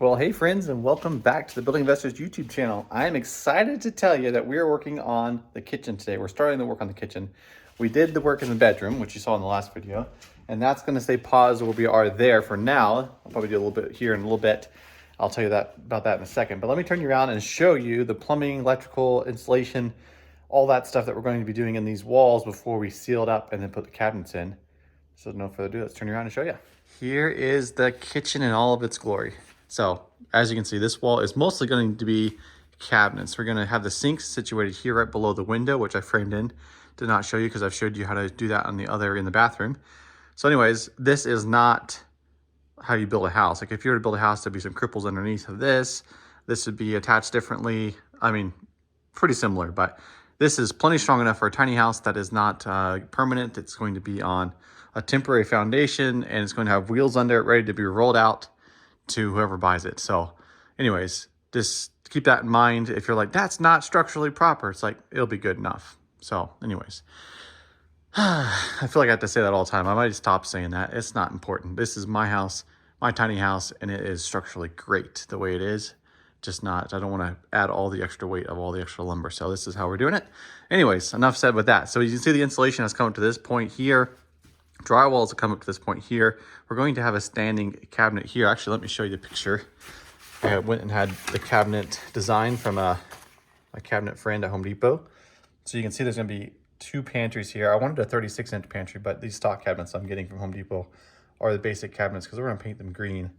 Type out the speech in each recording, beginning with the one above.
Well, hey friends, and welcome back to the Building Investors YouTube channel. I am excited to tell you that we are working on the kitchen today. We're starting the work on the kitchen. We did the work in the bedroom, which you saw in the last video, and that's going to stay paused where we are there for now. I'll probably do a little bit here in a little bit. I'll tell you about that in a second. But let me turn you around and show you the plumbing, electrical, installation, all that stuff that we're going to be doing in these walls before we seal it up and then put the cabinets in. So no further ado, let's turn you around and show you. Here is the kitchen in all of its glory. So as you can see, this wall is mostly going to be cabinets. We're going to have the sinks situated here right below the window, which I framed in. Did not show you because I've showed you how to do that on the other in the bathroom. So anyways, this is not how you build a house. Like if you were to build a house, there'd be some cripples underneath of this. This would be attached differently. I mean, pretty similar, but this is plenty strong enough for a tiny house that is not permanent. It's going to be on a temporary foundation and it's going to have wheels under it ready to be rolled out to whoever buys it. So anyways, just keep that in mind. If you're like, that's not structurally proper, it's like, it'll be good enough. So anyways, I feel like I have to say that all the time. I might stop saying that. It's not important. This is my house, my tiny house, and it is structurally great the way it is. Just not, I don't want to add all the extra weight of all the extra lumber. So this is how we're doing it. Anyways, enough said with that. So you can see the insulation has come up to this point here. Drywalls will come up to this point here. We're going to have a standing cabinet here. Actually, let me show you the picture. I went and had the cabinet design from a cabinet friend at Home Depot. So you can see there's going to be two pantries here. I wanted a 36-inch pantry, but these stock cabinets I'm getting from Home Depot are the basic cabinets because we're going to paint them green.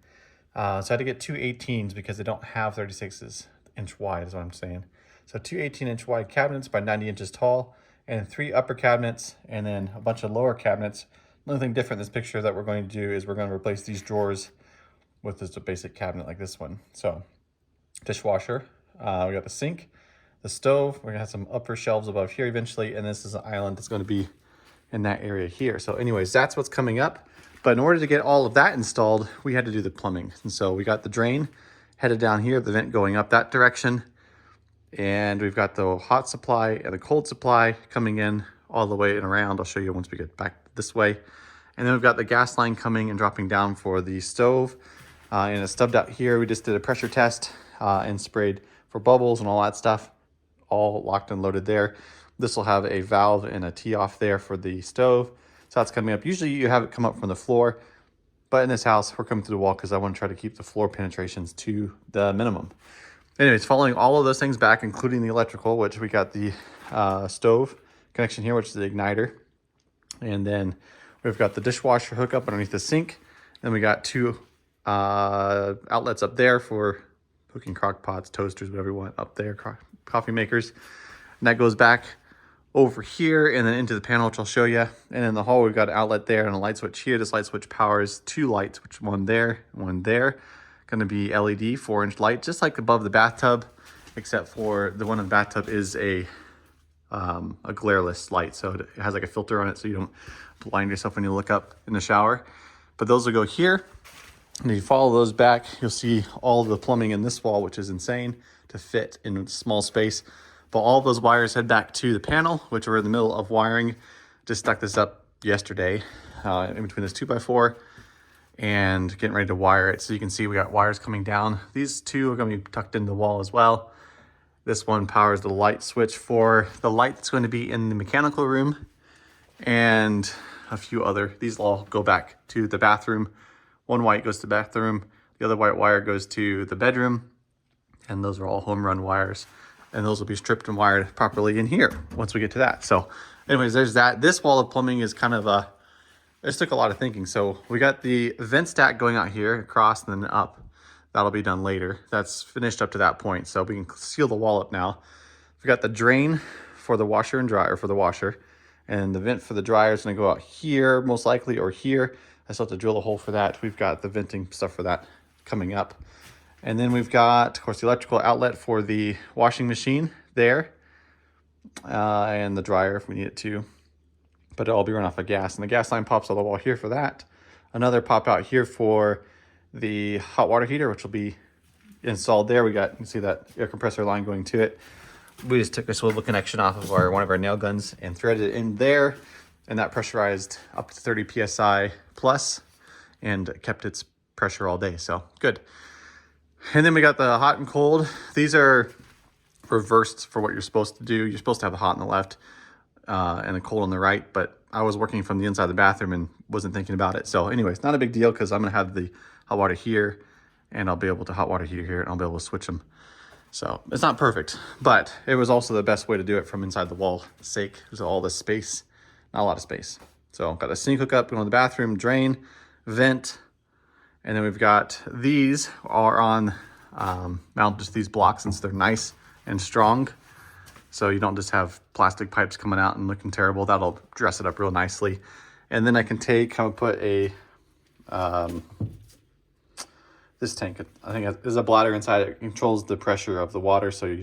So I had to get two 18s because they don't have 36s inch wide is what I'm saying. So two 18-inch wide cabinets by 90 inches tall and three upper cabinets and then a bunch of lower cabinets. The only thing different in this picture that we're going to do is we're going to replace these drawers with just a basic cabinet like this one. So dishwasher, we got the sink, the stove, we're gonna have some upper shelves above here eventually, and this is an island that's gonna be in that area here. So anyways, that's what's coming up. But in order to get all of that installed, we had to do the plumbing. And so we got the drain headed down here, the vent going up that direction. And we've got the hot supply and the cold supply coming in all the way and around. I'll show you once we get back this way. And then we've got the gas line coming and dropping down for the stove. And it's stubbed out here. We just did a pressure test and sprayed for bubbles and all that stuff. All locked and loaded there. This will have a valve and a tee off there for the stove. So that's coming up. Usually you have it come up from the floor. But in this house, we're coming through the wall because I want to try to keep the floor penetrations to the minimum. Anyways, following all of those things back, including the electrical, which we got the stove connection here, which is the igniter. And then we've got the dishwasher hookup underneath the sink. Then we got two outlets up there for cooking crock pots, toasters, whatever you want up there, coffee makers. And that goes back over here and then into the panel, which I'll show you. And in the hall, we've got an outlet there and a light switch here. This light switch powers two lights, which one there, one there. Going to be LED 4-inch light, just like above the bathtub, except for the one in the bathtub is a glareless light. So it has like a filter on it so you don't blind yourself when you look up in the shower. But those will go here. And if you follow those back, you'll see all the plumbing in this wall, which is insane to fit in a small space. But all those wires head back to the panel, which we're in the middle of wiring. Just stuck this up yesterday in between this 2x4 and getting ready to wire it. So you can see we got wires coming down. These two are going to be tucked into the wall as well. This one powers the light switch for the light that's going to be in the mechanical room and a few other. These all go back to the bathroom. One white goes to the bathroom. The other white wire goes to the bedroom. And those are all home run wires. And those will be stripped and wired properly in here once we get to that. So anyways, there's that. This wall of plumbing is kind of this took a lot of thinking. So we got the vent stack going out here across and then up. That'll be done later. That's finished up to that point. So we can seal the wall up now. We got the drain for the washer and dryer for the washer. And the vent for the dryer is gonna go out here most likely or here. I still have to drill a hole for that. We've got the venting stuff for that coming up. And then we've got, of course, the electrical outlet for the washing machine there. And the dryer if we need it to. But it'll all be run off of gas. And the gas line pops on the wall here for that. Another pop out here for the hot water heater, which will be installed there. We got, you can see that air compressor line going to it. We just took a swivel connection off of one of our nail guns and threaded it in there. And that pressurized up to 30 PSI plus and kept its pressure all day. So good. And then we got the hot and cold. These are reversed for what you're supposed to do. You're supposed to have the hot on the left and the cold on the right, but I was working from the inside of the bathroom and wasn't thinking about it. So anyways, not a big deal because I'm gonna have the hot water here and I'll be able to hot water heater here and I'll be able to switch them. So it's not perfect, but it was also the best way to do it from inside the wall sake. There's all this space, not a lot of space. So got a sink hookup, going to the bathroom, drain, vent, and then we've got these are on mounted to these blocks since they're nice and strong. So you don't just have plastic pipes coming out and looking terrible. That'll dress it up real nicely. And then I can put a, this tank, I think there's a bladder inside it. Controls the pressure of the water so you're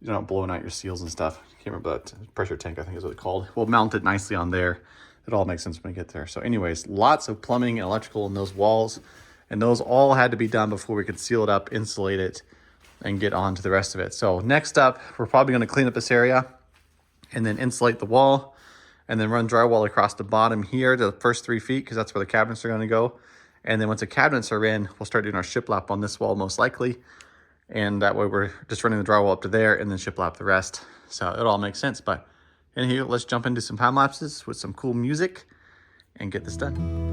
not blowing out your seals and stuff. I can't remember that pressure tank, I think is what it's called. We'll mount it nicely on there. It all makes sense when we get there. So anyways, lots of plumbing and electrical in those walls. And those all had to be done before we could seal it up, insulate it, and get on to the rest of it. So next up, we're probably gonna clean up this area and then insulate the wall and then run drywall across the bottom here to the first 3 feet because that's where the cabinets are gonna go. And then once the cabinets are in, we'll start doing our shiplap on this wall most likely. And that way we're just running the drywall up to there and then shiplap the rest. So it all makes sense. But anywho, let's jump into some time lapses with some cool music and get this done.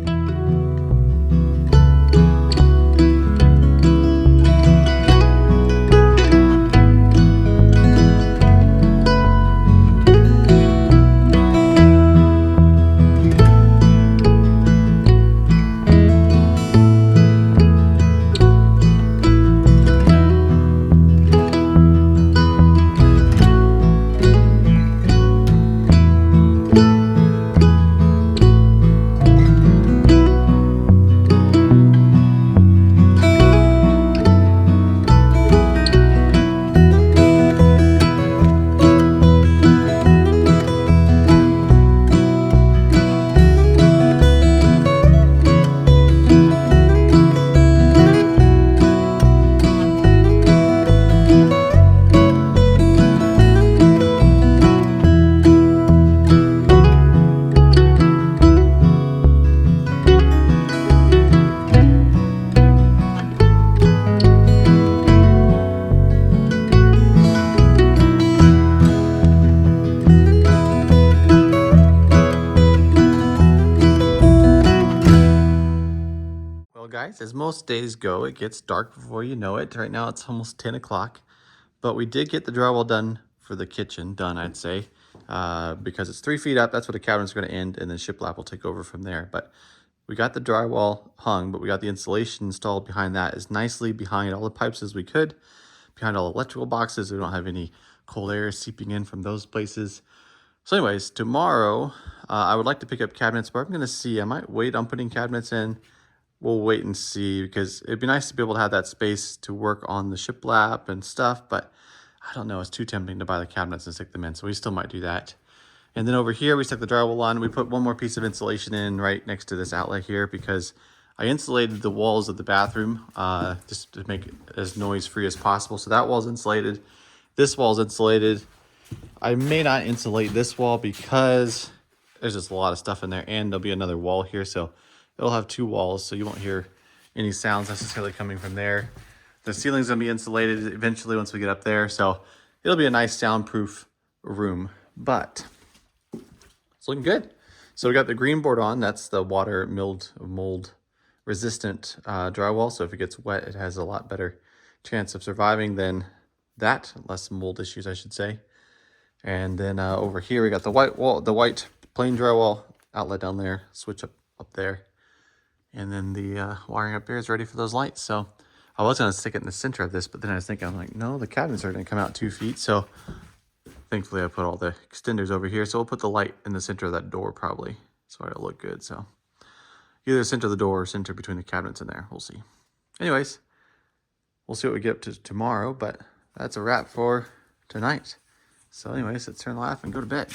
Guys, as most days go, it gets dark before you know it. Right now it's almost 10 o'clock, but we did get the drywall done for the kitchen, I'd say, because it's 3 feet up. That's where the cabinet's going to end, and then shiplap will take over from there. But we got the drywall hung, but we got the insulation installed behind that as nicely behind all the pipes as we could, behind all the electrical boxes. We don't have any cold air seeping in from those places. So anyways, tomorrow I would like to pick up cabinets, but I'm going to see. I might wait on putting cabinets in. We'll wait and see because it'd be nice to be able to have that space to work on the shiplap and stuff, but I don't know, it's too tempting to buy the cabinets and stick them in, so we still might do that. And then over here, we stuck the drywall on. We put one more piece of insulation in right next to this outlet here because I insulated the walls of the bathroom just to make it as noise-free as possible. So that wall's insulated. This wall's insulated. I may not insulate this wall because there's just a lot of stuff in there, and there'll be another wall here, so it'll have 2 walls, so you won't hear any sounds necessarily coming from there. The ceiling's gonna be insulated eventually once we get up there, so it'll be a nice soundproof room, but it's looking good. So we got the green board on. That's the water mold resistant drywall, so if it gets wet, it has a lot better chance of surviving than that, less mold issues, I should say. And then over here, we got the white plain drywall outlet down there, switch up there. And then the wiring up here is ready for those lights. So I was going to stick it in the center of this, but then I was thinking, I'm like, no, the cabinets are going to come out 2 feet. So thankfully I put all the extenders over here. So we'll put the light in the center of that door probably. So it'll look good. So either center of the door or center between the cabinets in there. We'll see. Anyways, we'll see what we get up to tomorrow. But that's a wrap for tonight. So anyways, let's turn the light off and go to bed.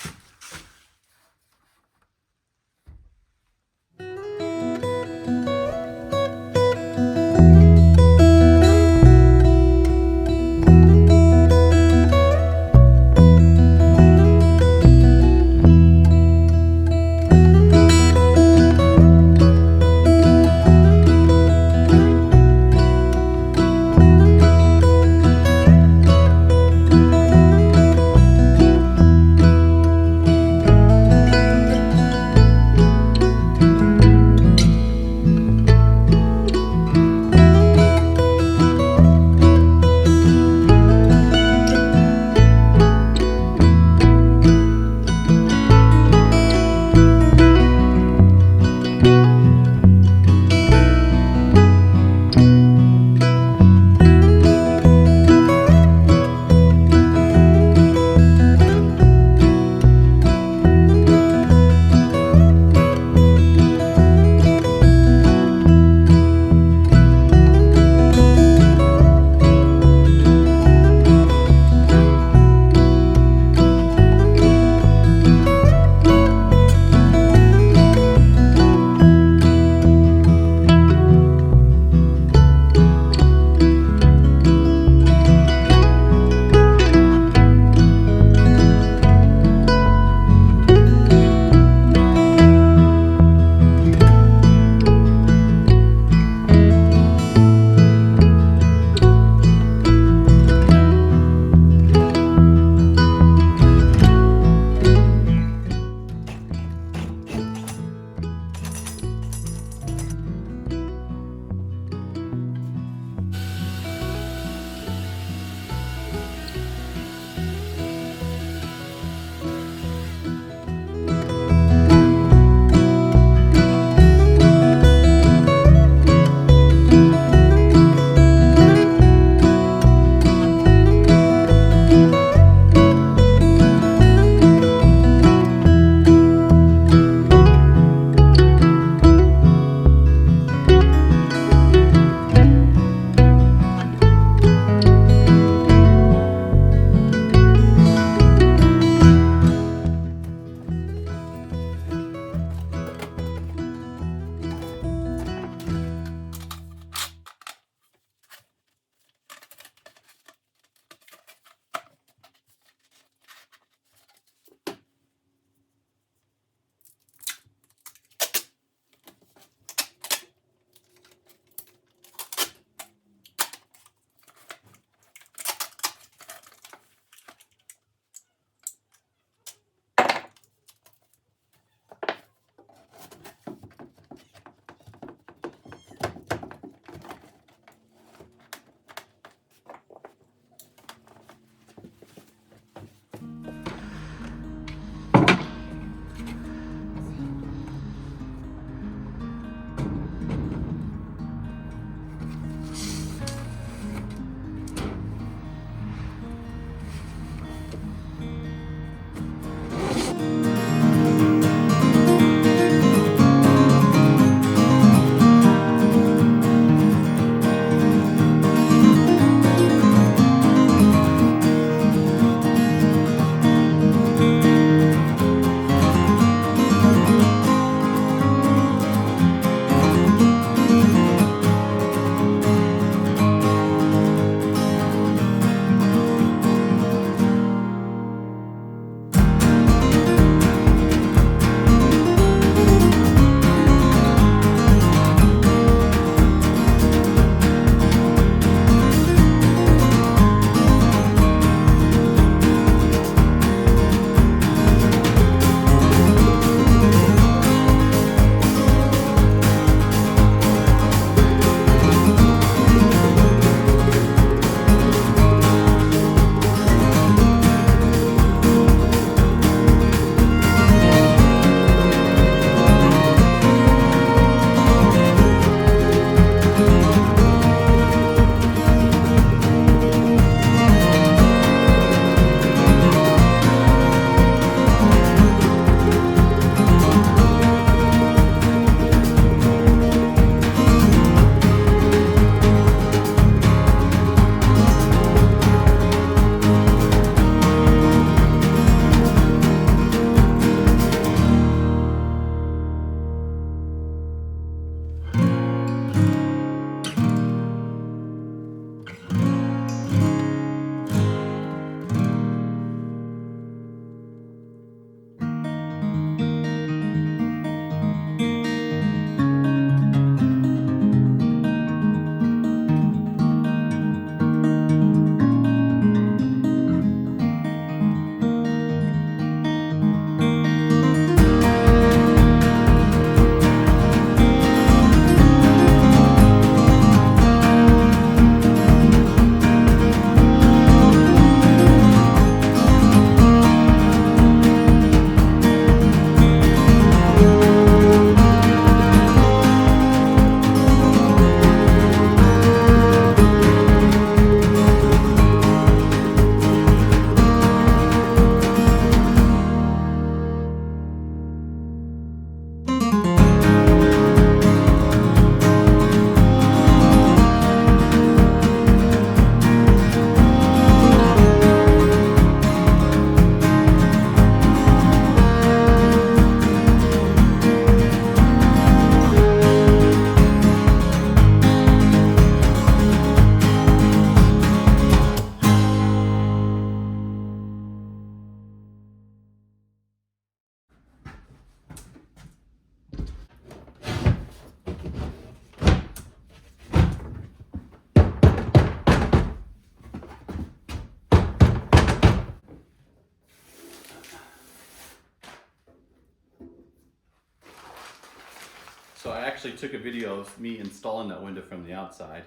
actually took a video of me installing that window from the outside,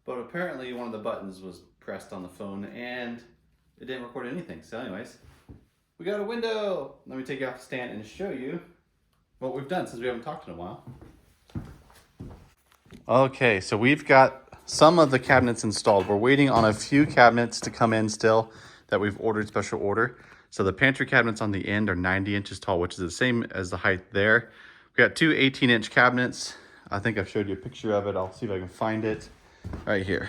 but apparently one of the buttons was pressed on the phone and it didn't record anything. So anyways, we got a window. Let me take it off the stand and show you what we've done since we haven't talked in a while. Okay, so we've got some of the cabinets installed. We're waiting on a few cabinets to come in still that we've ordered special order. So the pantry cabinets on the end are 90 inches tall, which is the same as the height there. We got two 18-inch cabinets. I think I've showed you a picture of it. I'll see if I can find it right here.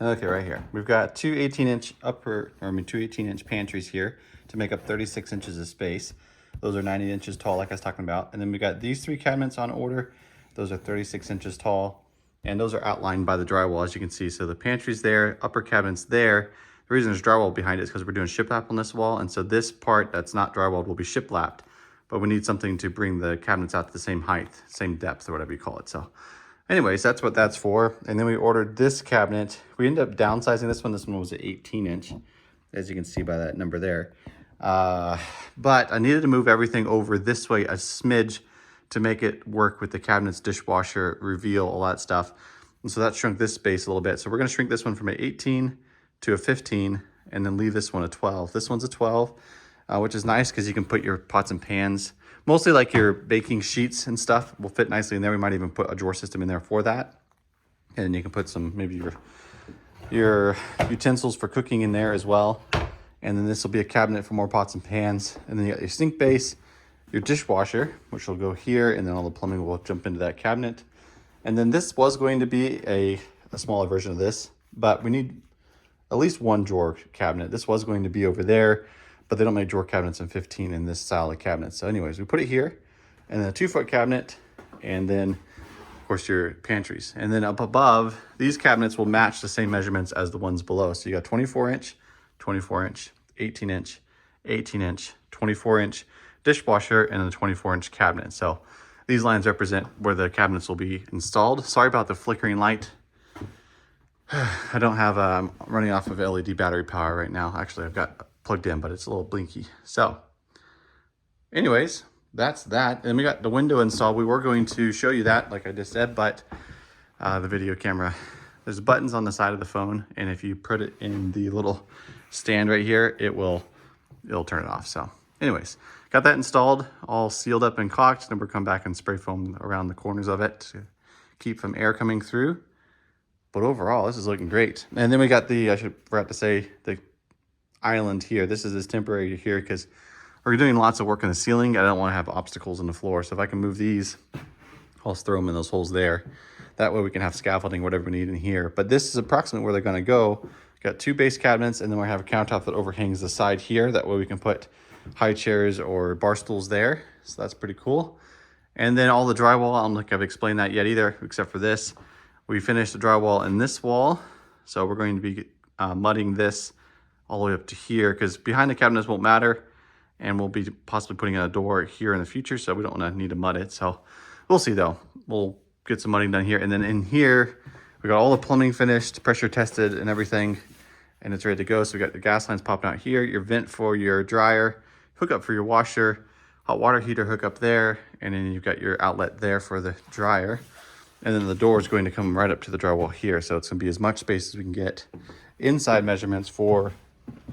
Okay, right here. We've got two 18-inch two 18-inch pantries here to make up 36 inches of space. Those are 90 inches tall, like I was talking about. And then we got these three cabinets on order. Those are 36 inches tall, and those are outlined by the drywall, as you can see. So the pantry's there, upper cabinet's there. The reason there's drywall behind it is because we're doing shiplap on this wall, and so this part that's not drywalled will be shiplapped, but we need something to bring the cabinets out to the same height, same depth, or whatever you call it. So anyways, that's what that's for. And then we ordered this cabinet. We ended up downsizing this one. This one was an 18-inch, as you can see by that number there. But I needed to move everything over this way a smidge to make it work with the cabinets, dishwasher, reveal, all that stuff. And so that shrunk this space a little bit. So we're going to shrink this one from an 18 to a 15 and then leave this one a 12. This one's a 12, which is nice because you can put your pots and pans, mostly like your baking sheets and stuff, will fit nicely in there. We might even put a drawer system in there for that. And then you can put some, maybe your utensils for cooking in there as well. And then this will be a cabinet for more pots and pans. And then you got your sink base, your dishwasher, which will go here, and then all the plumbing will jump into that cabinet. And then this was going to be a smaller version of this, but we need at least one drawer cabinet. This was going to be over there, but they don't make drawer cabinets in 15 in this style of cabinet. So anyways, we put it here, and then a 2-foot cabinet, and then of course your pantries. And then up above, these cabinets will match the same measurements as the ones below. So you got 24-inch, 24-inch, 18-inch, 18-inch, 24-inch dishwasher, and a 24-inch cabinet. So these lines represent where the cabinets will be installed. Sorry about the flickering light. I don't have, I'm running off of LED battery power right now. Actually, I've got plugged in, but it's a little blinky. So anyways, that's that. And we got the window installed. We were going to show you that, like I just said, but the video camera, there's buttons on the side of the phone, and if you put it in the little stand right here, it'll turn it off. So anyways, got that installed, all sealed up and caulked. Then we'll come back and spray foam around the corners of it to keep some air coming through. But overall, this is looking great. And then we got I forgot to say, the island here. This is temporary here because we're doing lots of work in the ceiling. I don't want to have obstacles in the floor. So if I can move these, I'll just throw them in those holes there. That way we can have scaffolding, whatever we need in here. But this is approximately where they're going to go. Got two base cabinets, and then we have a countertop that overhangs the side here. That way we can put high chairs or bar stools there. So that's pretty cool. And then all the drywall, I don't think I've explained that yet either, except for this. We finished the drywall in this wall. So we're going to be mudding this all the way up to here, because behind the cabinets won't matter. And we'll be possibly putting in a door here in the future, so we don't want to need to mud it. So we'll see though. We'll get some mudding done here. And then in here, we got all the plumbing finished, pressure tested and everything, and it's ready to go. So we got the gas lines popping out here, your vent for your dryer, hookup for your washer, hot water heater hookup there, and then you've got your outlet there for the dryer. And then the door is going to come right up to the drywall here. So it's going to be as much space as we can get inside measurements for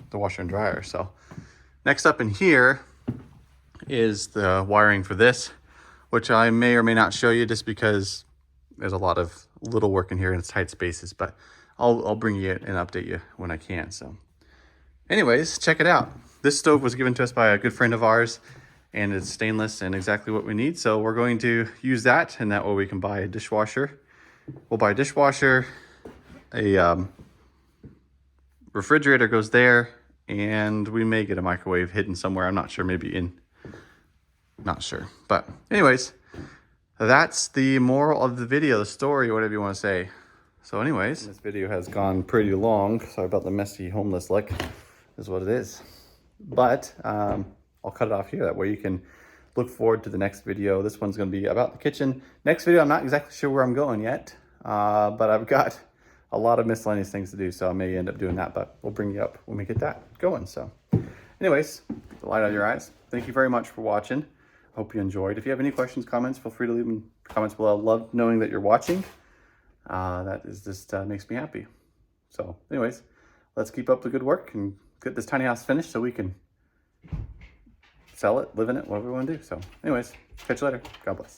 the washer and dryer. So next up in here is the wiring for this, which I may or may not show you just because there's a lot of little work in here and it's tight spaces, but I'll bring you and update you when I can. So anyways, check it out. This stove was given to us by a good friend of ours, and it's stainless and exactly what we need. So we're going to use that, and that way we can buy a dishwasher. We'll buy a dishwasher, a refrigerator goes there, and we may get a microwave hidden somewhere. I'm not sure, not sure. But anyways, that's the moral of the video, the story, whatever you want to say. So anyways, this video has gone pretty long. Sorry about the messy homeless look, is what it is. But I'll cut it off here. That way you can look forward to the next video. This one's going to be about the kitchen. Next video, I'm not exactly sure where I'm going yet, but I've got a lot of miscellaneous things to do, so I may end up doing that, but we'll bring you up when we get that going. So anyways, the light out of your eyes. Thank you very much for watching. Hope you enjoyed. If you have any questions, comments, feel free to leave them in the comments below. I love knowing that you're watching. That is just makes me happy. So anyways, let's keep up the good work and get this tiny house finished so we can sell it, live in it, whatever we want to do. So anyways, catch you later. God bless.